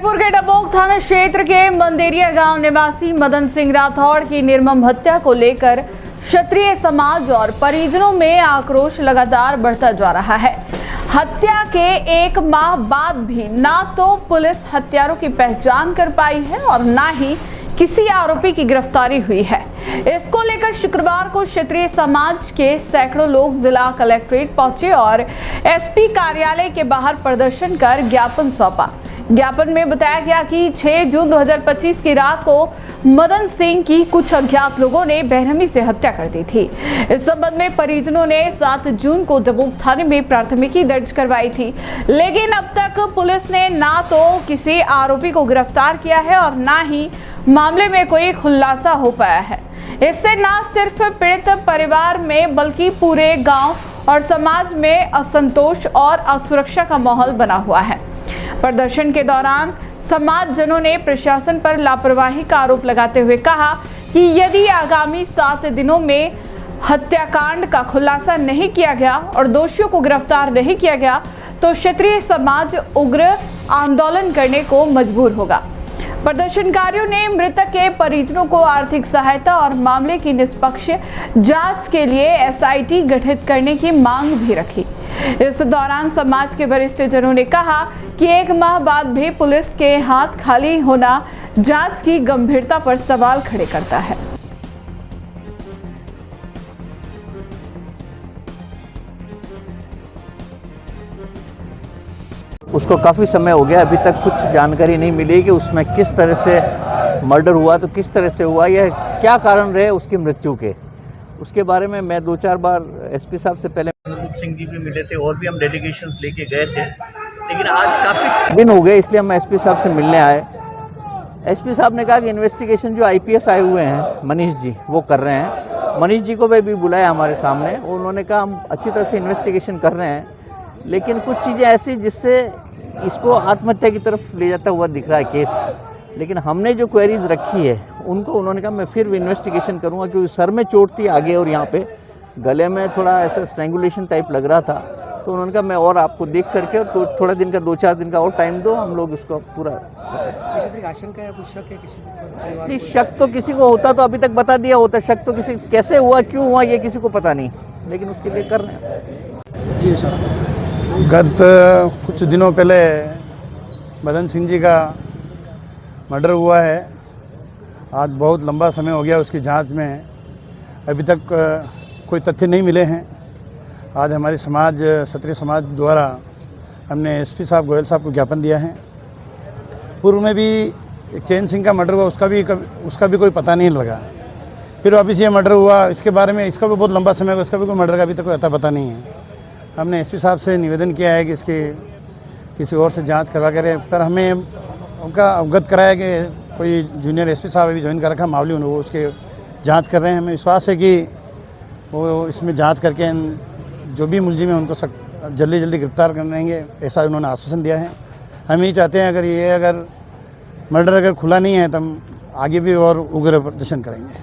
जयपुर के डबोक थाना क्षेत्र के मंदेरिया गांव निवासी मदन सिंह राठौड़ की निर्मम हत्या को लेकर क्षत्रिय समाज और परिजनों में आक्रोश लगातार बढ़ता जा रहा है। हत्या के एक माह बाद भी ना तो पुलिस हत्यारों की पहचान कर पाई है और ना ही किसी आरोपी की गिरफ्तारी हुई है। इसको लेकर शुक्रवार को क्षत्रिय समाज के सैकड़ों लोग जिला कलेक्ट्रेट पहुंचे और एसपी कार्यालय के बाहर प्रदर्शन कर ज्ञापन सौंपा। ज्ञापन में बताया गया कि 6 जून 2025 की रात को मदन सिंह की कुछ अज्ञात लोगों ने बेरहमी से हत्या कर दी थी। इस संबंध में परिजनों ने 7 जून को डबोक थाने में प्राथमिकी दर्ज करवाई थी, लेकिन अब तक पुलिस ने ना तो किसी आरोपी को गिरफ्तार किया है और ना ही मामले में कोई खुलासा हो पाया है। इससे न सिर्फ पीड़ित परिवार में बल्कि पूरे गांव और समाज में असंतोष और असुरक्षा का माहौल बना हुआ है। प्रदर्शन के दौरान समाजजनों ने प्रशासन पर लापरवाही का आरोप लगाते हुए कहा कि यदि आगामी 7 दिनों में हत्याकांड का खुलासा नहीं किया गया और दोषियों को गिरफ्तार नहीं किया गया तो क्षत्रिय समाज उग्र आंदोलन करने को मजबूर होगा। प्रदर्शनकारियों ने मृतक के परिजनों को आर्थिक सहायता और मामले की निष्पक्ष जांच के लिए एसआईटी गठित करने की मांग भी रखी। इस दौरान समाज के वरिष्ठ जनों ने कहा कि एक माह बाद भी पुलिस के हाथ खाली होना जांच की गंभीरता पर सवाल खड़े करता है। उसको काफ़ी समय हो गया, अभी तक कुछ जानकारी नहीं मिली कि उसमें किस तरह से मर्डर हुआ, तो किस तरह से हुआ या क्या कारण रहे उसकी मृत्यु के। उसके बारे में मैं 2-4 बार एसपी साहब से पहले सिंह जी भी मिले थे और भी हम डेलीगेशंस लेके गए थे, लेकिन आज काफ़ी दिन हो गए, इसलिए हम एसपी साहब से मिलने आए। एसपी साहब ने कहा कि इन्वेस्टिगेशन जो आईपीएस आए हुए हैं मनीष जी वो कर रहे हैं। मनीष जी को भी बुलाया हमारे सामने, उन्होंने कहा हम अच्छी तरह से इन्वेस्टिगेशन कर रहे हैं, लेकिन कुछ चीज़ें ऐसी जिससे इसको आत्महत्या की तरफ ले जाता हुआ दिख रहा है केस। लेकिन हमने जो क्वेरीज रखी है उनको उन्होंने कहा मैं फिर इन्वेस्टिगेशन करूंगा, क्योंकि सर में चोट थी आगे और यहाँ पे गले में थोड़ा ऐसा स्ट्रैंगुलेशन टाइप लग रहा था। तो उन्होंने कहा मैं और आपको देख करके तो थोड़ा दिन का 2-4 दिन का और टाइम दो, हम लोग उसको पूरा। किसी तरह आशंका या कुछ शक है किसी को? नहीं, शक तो किसी को होता तो अभी तक बता दिया होता। शक तो किसी कैसे हुआ क्यों हुआ ये किसी को पता नहीं, लेकिन उसके लिए कर रहे हैं। जी सर, गत कुछ दिनों पहले मदन सिंह जी का मर्डर हुआ है। आज बहुत लंबा समय हो गया उसकी जांच में, अभी तक कोई तथ्य नहीं मिले हैं। आज हमारी समाज क्षत्रिय समाज द्वारा हमने एसपी साहब गोयल साहब को ज्ञापन दिया है। पूर्व में भी एक चैन सिंह का मर्डर हुआ, उसका भी कोई पता नहीं लगा। फिर वापस ये मर्डर हुआ, इसके बारे में इसका भी बहुत लंबा समय हुआ, इसका भी कोई मर्डर का अभी तक कोई अता पता नहीं है। हमने एसपी साहब से निवेदन किया है कि इसकी किसी और से जांच करवा करें, पर हमें उनका अवगत कराया कि कोई जूनियर एसपी साहब अभी ज्वाइन कर रखा मामले, वो उसके जांच कर रहे हैं। हमें विश्वास है कि वो इसमें जांच करके जो भी मुलजिम है उनको जल्दी गिरफ्तार कर लेंगे, ऐसा उन्होंने आश्वासन दिया है। हम यही चाहते हैं अगर मर्डर खुला नहीं है तो हम आगे भी और उग्र प्रदर्शन करेंगे।